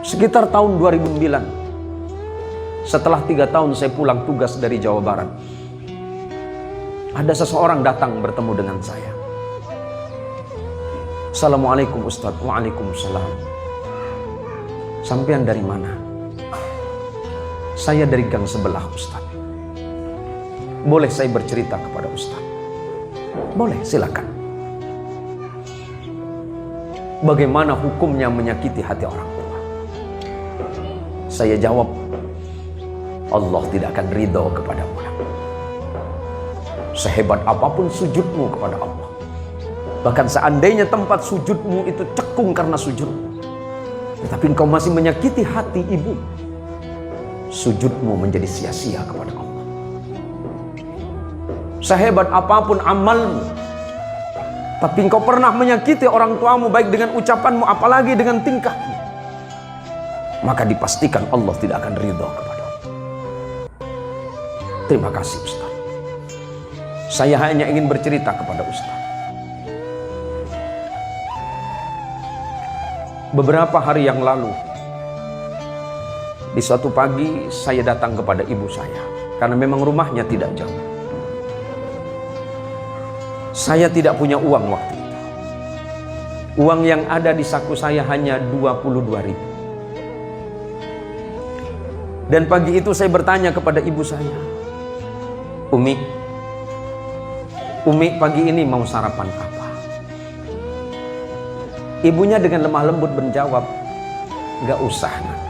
Sekitar tahun 2009, setelah 3 tahun saya pulang tugas dari Jawa Barat, ada seseorang datang bertemu dengan saya. Assalamualaikum Ustaz. Waalaikumsalam. Sampean dari mana? Saya dari gang sebelah Ustaz. Boleh saya bercerita kepada Ustaz? Boleh, silakan. Bagaimana hukumnya menyakiti hati orang tua? Saya jawab, Allah tidak akan ridho kepada orang. Sehebat apapun sujudmu kepada Allah, bahkan seandainya tempat sujudmu itu cekung karena sujudmu, tetapi engkau masih menyakiti hati ibu, sujudmu menjadi sia-sia kepada Allah. Sehebat apapun amalmu, tapi engkau pernah menyakiti orang tuamu baik dengan ucapanmu apalagi dengan tingkahmu, maka dipastikan Allah tidak akan ridho kepadamu. Terima kasih Ustaz. Saya hanya ingin bercerita kepada Ustaz. Beberapa hari yang lalu, di suatu pagi saya datang kepada ibu saya, karena memang rumahnya tidak jauh. Saya tidak punya uang waktu itu. Uang yang ada di saku saya hanya 22.000. Dan pagi itu saya bertanya kepada ibu saya, Umi pagi ini mau sarapan apa? Ibunya dengan lemah lembut menjawab, gak usah nak.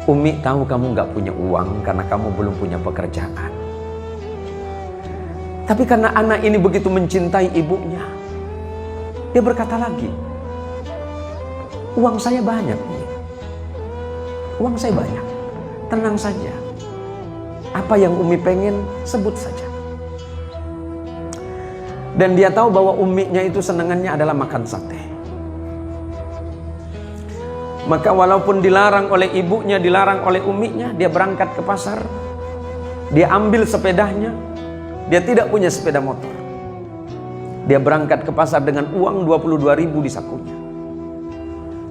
Umi tahu kamu gak punya uang karena kamu belum punya pekerjaan. Tapi karena anak ini begitu mencintai ibunya, dia berkata lagi, uang saya banyak Umi. Uang saya banyak, tenang saja. Apa yang Umi pengen, sebut saja. Dan dia tahu bahwa uminya itu senangannya adalah makan sate. Maka walaupun dilarang oleh ibunya, dilarang oleh uminya, dia berangkat ke pasar. Dia ambil sepedanya. Dia tidak punya sepeda motor. Dia berangkat ke pasar dengan uang 22.000 di sakunya.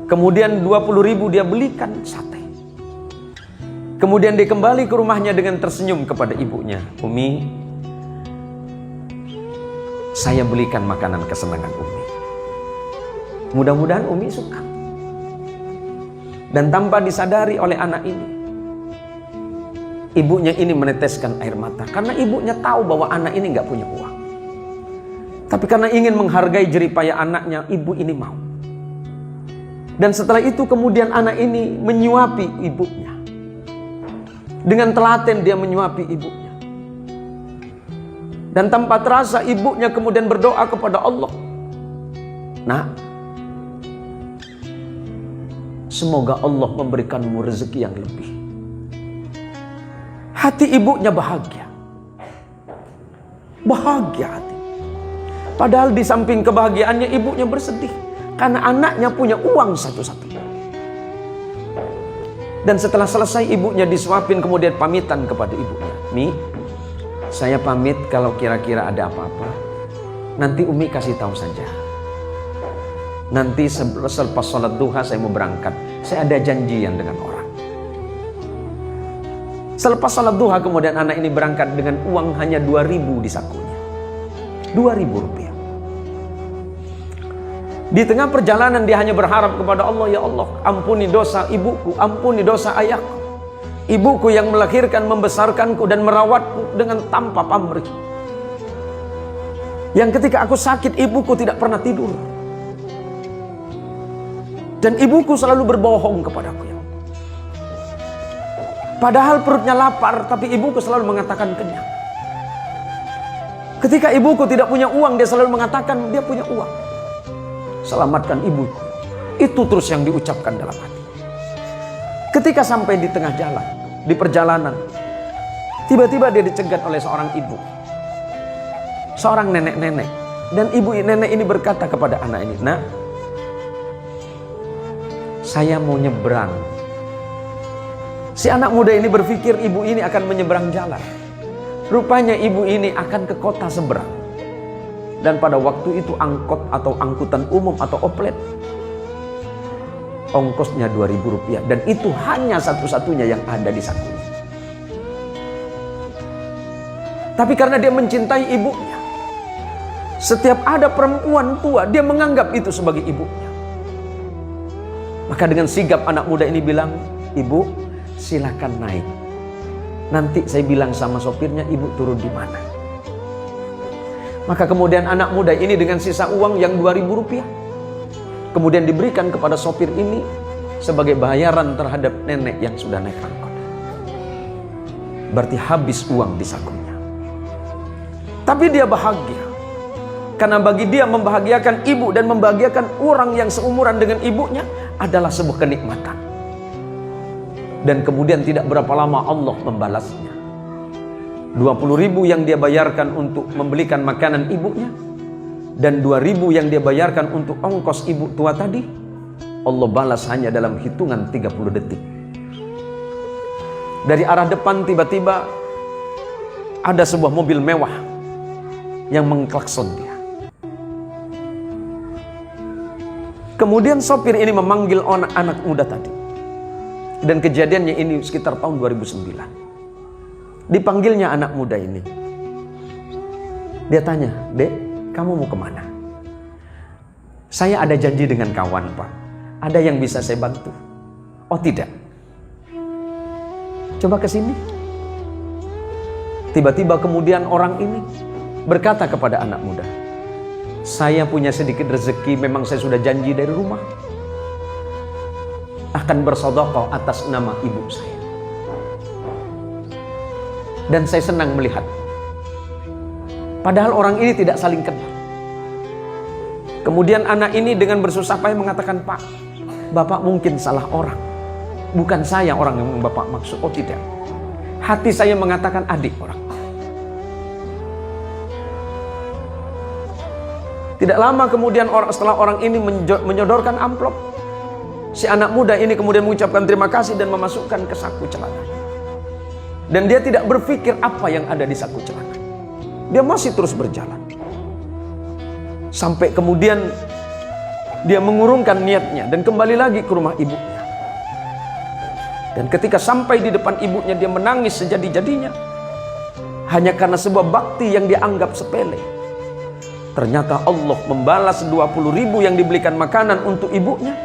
Kemudian 20.000 dia belikan sate. Kemudian dia kembali ke rumahnya dengan tersenyum kepada ibunya. Umi, saya belikan makanan kesenangan Umi. Mudah-mudahan Umi suka. Dan tanpa disadari oleh anak ini, ibunya ini meneteskan air mata. Karena ibunya tahu bahwa anak ini gak punya uang. Tapi karena ingin menghargai jeripaya anaknya, ibu ini mau. Dan setelah itu kemudian anak ini menyuapi ibunya. Dengan telaten dia menyuapi ibunya. Dan tanpa terasa ibunya kemudian berdoa kepada Allah. Nah, semoga Allah memberikanmu rezeki yang lebih. Hati ibunya bahagia. Bahagia hati. Padahal di samping kebahagiaannya ibunya bersedih. Karena anaknya punya uang satu-satunya. Dan setelah selesai ibunya disuapin kemudian pamitan kepada ibunya. Mi, saya pamit kalau kira-kira ada apa-apa. Nanti Umi kasih tahu saja. Nanti selepas sholat duha saya mau berangkat. Saya ada janjian dengan orang. Selepas sholat duha kemudian anak ini berangkat dengan uang hanya 2.000 di sakunya. 2.000 rupiah. Di tengah perjalanan dia hanya berharap kepada Allah, ya Allah, ampuni dosa ibuku, ampuni dosa ayahku. Ibuku yang melahirkan, membesarkanku dan merawatku dengan tanpa pamrih. Yang ketika aku sakit, ibuku tidak pernah tidur. Dan ibuku selalu berbohong kepadaku, ya Allah. Padahal perutnya lapar, tapi ibuku selalu mengatakan kenyang. Ketika ibuku tidak punya uang, dia selalu mengatakan dia punya uang. Selamatkan ibuku. Itu terus yang diucapkan dalam hati. Ketika sampai di tengah jalan, di perjalanan, tiba-tiba dia dicegat oleh seorang ibu, seorang nenek-nenek. Dan ibu nenek ini berkata kepada anak ini, nak, saya mau nyebrang. Si anak muda ini berpikir ibu ini akan menyeberang jalan. Rupanya ibu ini akan ke kota seberang. Dan pada waktu itu angkot atau angkutan umum atau oplet ongkosnya Rp2.000. Dan itu hanya satu-satunya yang ada di sakunya. Tapi karena dia mencintai ibunya, setiap ada perempuan tua, dia menganggap itu sebagai ibunya. Maka dengan sigap anak muda ini bilang, "Ibu, silakan naik. Nanti saya bilang sama sopirnya ibu turun di mana." Maka kemudian anak muda ini dengan sisa uang yang Rp2.000 kemudian diberikan kepada sopir ini sebagai bayaran terhadap nenek yang sudah naik angkot. Berarti habis uang di sakunya. Tapi dia bahagia. Karena bagi dia membahagiakan ibu dan membahagiakan orang yang seumuran dengan ibunya adalah sebuah kenikmatan. Dan kemudian tidak berapa lama Allah membalasnya. 20.000 yang dia bayarkan untuk membelikan makanan ibunya, dan 2.000 yang dia bayarkan untuk ongkos ibu tua tadi, Allah balas hanya dalam hitungan 30 detik. Dari arah depan tiba-tiba ada sebuah mobil mewah yang mengklakson dia. Kemudian sopir ini memanggil anak muda tadi. Dan kejadiannya ini sekitar tahun 2009. Dipanggilnya anak muda ini. Dia tanya, "Dek, kamu mau kemana?" "Saya ada janji dengan kawan, Pak. Ada yang bisa saya bantu." "Oh tidak. Coba ke sini." Tiba-tiba kemudian orang ini berkata kepada anak muda, "Saya punya sedikit rezeki, memang saya sudah janji dari rumah. Akan bersedekah atas nama ibu saya. Dan saya senang melihat." Padahal orang ini tidak saling kenal. Kemudian anak ini dengan bersusah payah mengatakan, "Pak, Bapak mungkin salah orang. Bukan saya orang yang Bapak maksud." "Oh tidak. Hati saya mengatakan adik orang." Tidak lama kemudian setelah orang ini menyodorkan amplop, si anak muda ini kemudian mengucapkan terima kasih dan memasukkan ke saku celana. Dan dia tidak berpikir apa yang ada di saku celana. Dia masih terus berjalan. Sampai kemudian dia mengurungkan niatnya dan kembali lagi ke rumah ibunya. Dan ketika sampai di depan ibunya, dia menangis sejadi-jadinya. Hanya karena sebuah bakti yang dia anggap sepele. Ternyata Allah membalas 20.000 yang dibelikan makanan untuk ibunya,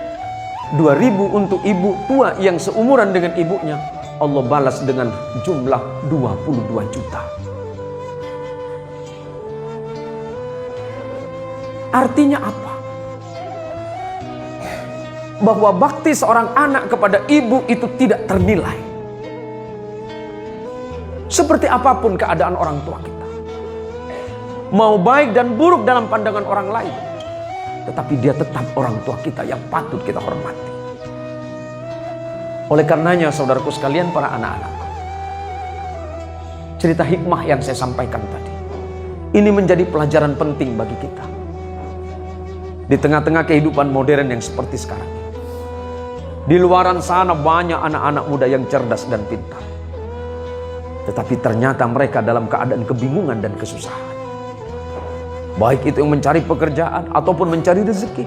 2.000 untuk ibu tua yang seumuran dengan ibunya. Allah balas dengan jumlah 22 juta. Artinya apa? Bahwa bakti seorang anak kepada ibu itu tidak ternilai. Seperti apapun keadaan orang tua kita, mau baik dan buruk dalam pandangan orang lain, tetapi dia tetap orang tua kita yang patut kita hormati. Oleh karenanya saudaraku sekalian, para anak-anak, cerita hikmah yang saya sampaikan tadi, ini menjadi pelajaran penting bagi kita. Di tengah-tengah kehidupan modern yang seperti sekarang ini, di luaran sana banyak anak-anak muda yang cerdas dan pintar, tetapi ternyata mereka dalam keadaan kebingungan dan kesusahan. Baik itu yang mencari pekerjaan ataupun mencari rezeki.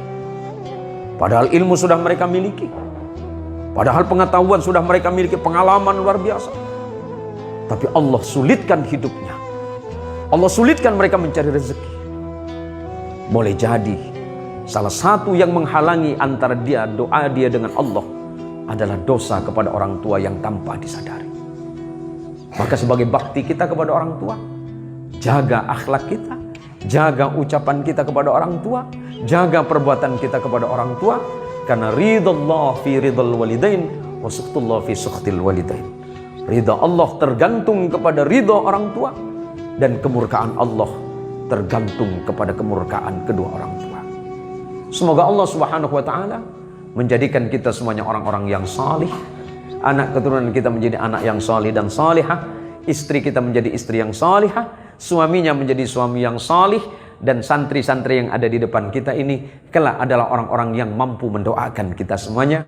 Padahal ilmu sudah mereka miliki. Padahal pengetahuan sudah mereka miliki, pengalaman luar biasa. Tapi Allah sulitkan hidupnya. Allah sulitkan mereka mencari rezeki. Boleh jadi salah satu yang menghalangi antara doa dia dengan Allah adalah dosa kepada orang tua yang tanpa disadari. Maka sebagai bakti kita kepada orang tua, jaga akhlak kita, jaga ucapan kita kepada orang tua, jaga perbuatan kita kepada orang tua, karena ridallah fi ridal walidain wa suhtullah fi suhtil walidain. Ridha Allah tergantung kepada ridha orang tua, dan kemurkaan Allah tergantung kepada kemurkaan kedua orang tua. Semoga Allah Subhanahu wa taala menjadikan kita semuanya orang-orang yang salih, anak keturunan kita menjadi anak yang salih dan salihah, istri kita menjadi istri yang salihah, suaminya menjadi suami yang salih, dan santri-santri yang ada di depan kita ini kelak adalah orang-orang yang mampu mendoakan kita semuanya.